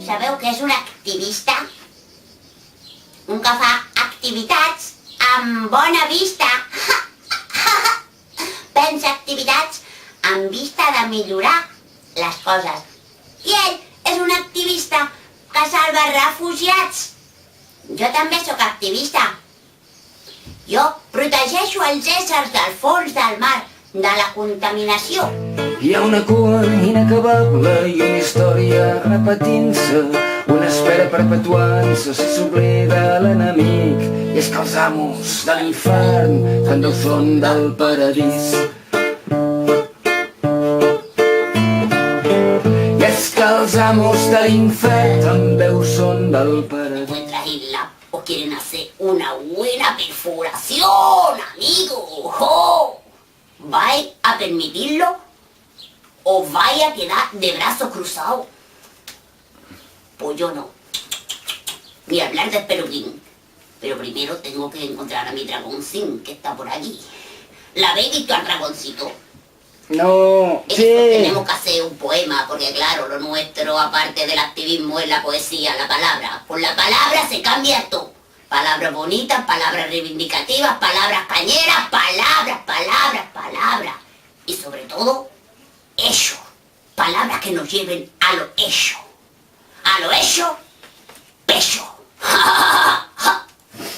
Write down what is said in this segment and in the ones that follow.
Sabeu què és un activista? Un que fa activitats amb bona vista. Pensa activitats amb vista de millorar les coses. I ell és un activista que salva refugiats. Jo també sóc activista. Jo protegeixo els éssers del fons del mar de la contaminació. Hi ha una cua inacabable i una història repetint-se, una espera perpetuant-se si s'oblida l'enemic. I és que els amos de l'infern també ho són del paradís. I és que els amos de l'infern també ho són del paradís. Encuentra Hitler o quieren hacer una buena perforación, amigo. ¡Oh! ¿Vais a permitirlo o vais a quedar de brazos cruzados? Pues yo no. Voy a hablar de Perugín. Pero primero tengo que encontrar a mi dragoncín que está por allí. ¿La habéis visto al dragoncito? No, Eso, sí. tenemos que hacer un poema, porque claro, lo nuestro, aparte del activismo, es la poesía, la palabra. Por la palabra se cambia todo. Palabras bonitas, palabras reivindicativas, palabras cañeras, palabras. Y sobre todo, hechos. Palabras que nos lleven a lo hecho. A lo hecho, pecho.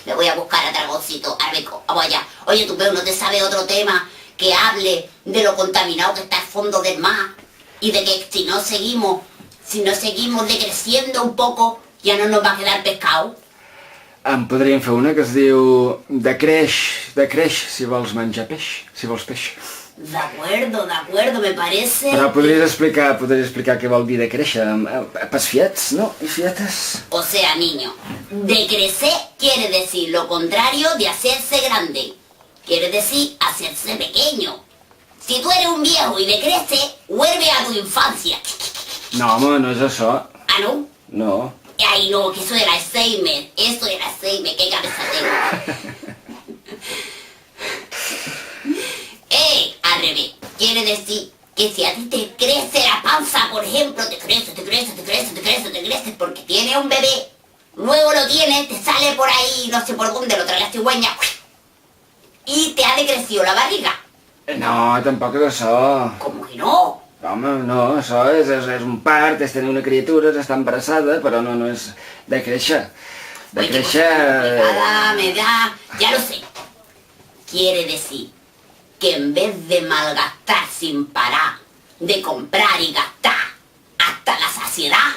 Me voy a buscar a Dragoncito, Arbeco, vamos allá. Oye, tú, Peu, ¿no te sabes otro tema que hable de lo contaminado que está el fondo del mar? Y de que si no seguimos decreciendo un poco, ya no nos va a quedar pescado. En podríem fer una que es diu decreix, si vols menjar peix, si vols peix. De acuerdo, me parece... Però podries explicar què vol dir decréixer, pas fiets, no? I fietes? O sea, niño, decrecer quiere decir lo contrario de hacerse grande. Quiere decir hacerse pequeño. Si tú eres un viejo y decreces, vuelve a tu infancia. No, home, no és això. ¿Ah, no? No. Ay, no, que eso era Alzheimer, qué cabeza tengo. Al revés, quiere decir que si a ti te crece la panza, por ejemplo, te crece, porque tienes un bebé, luego lo tienes, te sale por ahí, no sé por dónde, lo trae la cigüeña, y te ha decrecido la barriga. No, tampoc és això. ¿Cómo que no? Home, no, això és un part, és tenir una criatura, és estar embarassada, però no és de créixer. De créixer... Me da, ya lo sé. Quiere decir que en vez de malgastar sin parar, de comprar y gastar hasta la saciedad,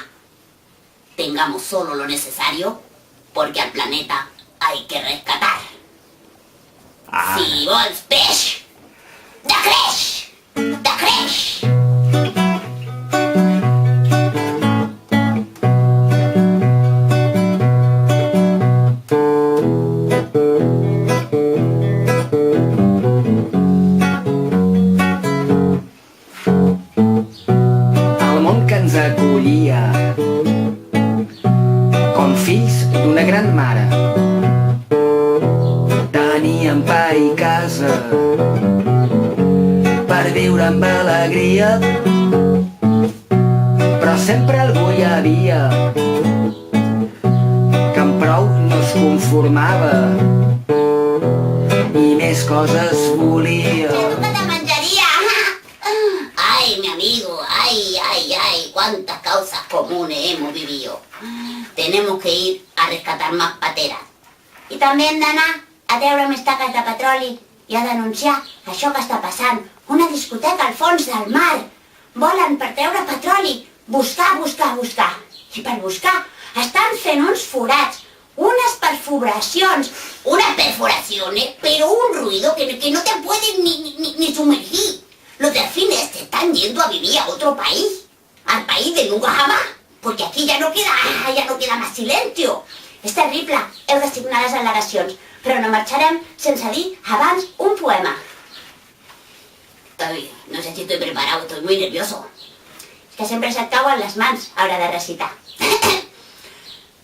tengamos solo lo necesario, porque al planeta hay que rescatar. Si vols peix, decreix! El món que ens acollia com fills d'una gran mare. Teníem pa i casa per viure amb alegria, però sempre algú hi havia que amb prou no es conformava i més coses volia. ¡Nunca te mancharía! ¡Ay, mi amigo! ¡Ay! ¡Cuántas causas comunes hemos vivido! Tenemos que ir a rescatar más pateras. I també hem d'anar a treure més taques de petroli i a denunciar això que està passant. Una discoteca al fons del mar. Volen per treure petroli. Buscar. I per buscar estan fent uns forats, unes perforacions, pero un ruido que no te puedes ni sumergir. los delfines se están yendo a vivir a otro país, al país de nunca jamás, porque aquí ja no queda más silencio. És terrible heu de signar les al·legacions, però no marxarem sense dir abans un poema. No sé si estoy preparado, estoy muy nervioso. Es que siempre se acaban las mans a hora de recitar.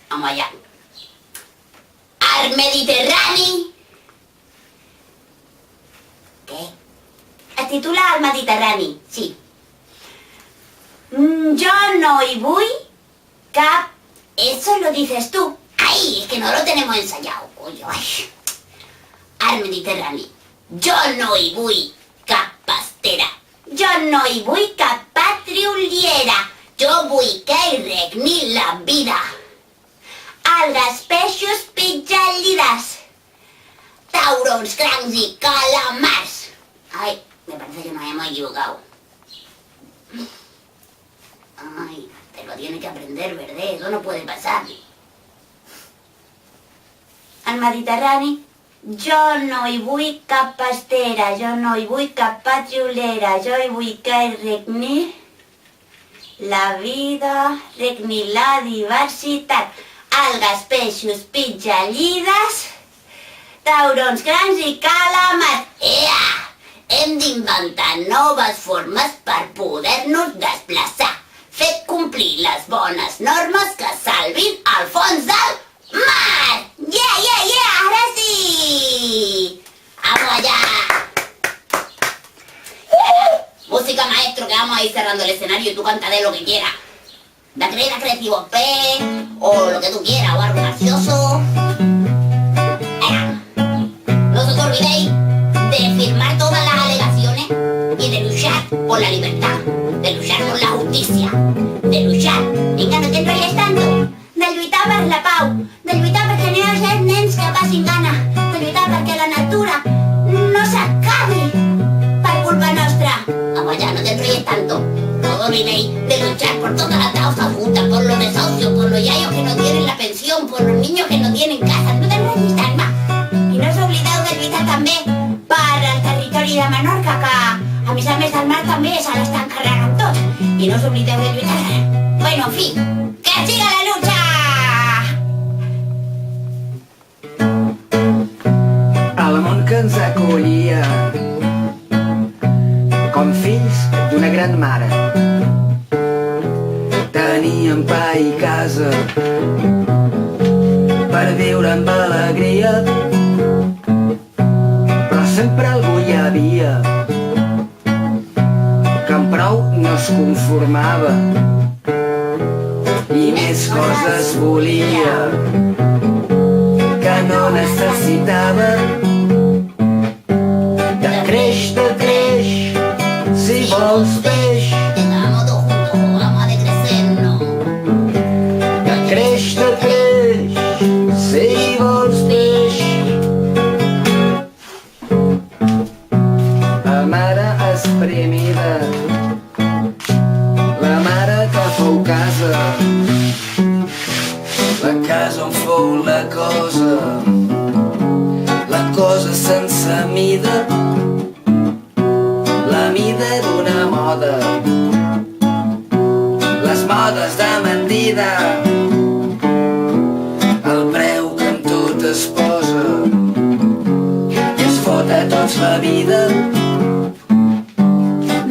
Vamos allá. Al Mediterrani. ¿Qué? Es titula Al Mediterrani, sí. Jo no hi vull cap... Eso lo dices tú. Ay, es que no lo tenemos ensayado, coño. Ay. Al Mediterrani. Jo no hi vull cap pastera. Jo no hi vull cap patriuliera. Jo vull que hi regni la vida. Algues, peixos, pitxallides, taurons, crancs y calamars. Ay, me parece que nos hemos equivocado. Ay, te lo tiene que aprender, ¿verdad? Eso no puede pasar. Al Mediterrani, jo no hi vull cap pastera, jo no hi vull cap patriulera, jo hi vull que hi regni la vida, regni la diversitat. Algues, peixos, pitxallides, taurons, crancs i calamars. Ea! Hem d'inventar noves formes per poder-nos desplaçar. Fet complir les bones normes que salvin el fons del mar. Yeah, yeah, yeah! Ara sí! ¡Vamos allá! Música, maestro, que vamos a ir cerrando el escenario y tú canta de lo que quieras. De creativo P, o lo que tú quieras, o algo gracioso. Venga. No se os olvidéis de firmar todas las alegaciones y de luchar por la libertad, de luchar por la justicia, de luchar, venga, no te enrolles tanto, de lluitar per la pau, de lluitar perquè no hi hagi nens que passin gana, de lluitar perquè la natura no s'acabi per culpa nostra. Vamos allá, no te enrolles tanto. No olvidéis de luchar por todas las causas justas, por los desahucios, por los yayos que no tienen la pensión, por los niños que no tienen casa. No te enrollis tant, va. I no us oblideu de lluitar també per el territori de Menorca, que a més del mar també se l'estan carregant tot. I no us oblideu de lluitar. Bueno, en fi, que siga la lucha! El món que ens acollia com fills d'una gran mare. Teníem pa i casa per viure amb alegria, però sempre algú hi havia que amb prou no es conformava i més coses volia, que no necessitava. De creix, si vols peix. Vamos todos juntos, vamos a decrecernos. De creix, si vols peix. La mare esprimida, la mare que fou casa, la casa on fou la cosa sense mida, la mida d'una moda, les modes de mentida, el preu que amb tot es posa i es fot a tots la vida.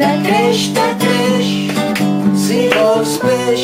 De creix, si vols peix.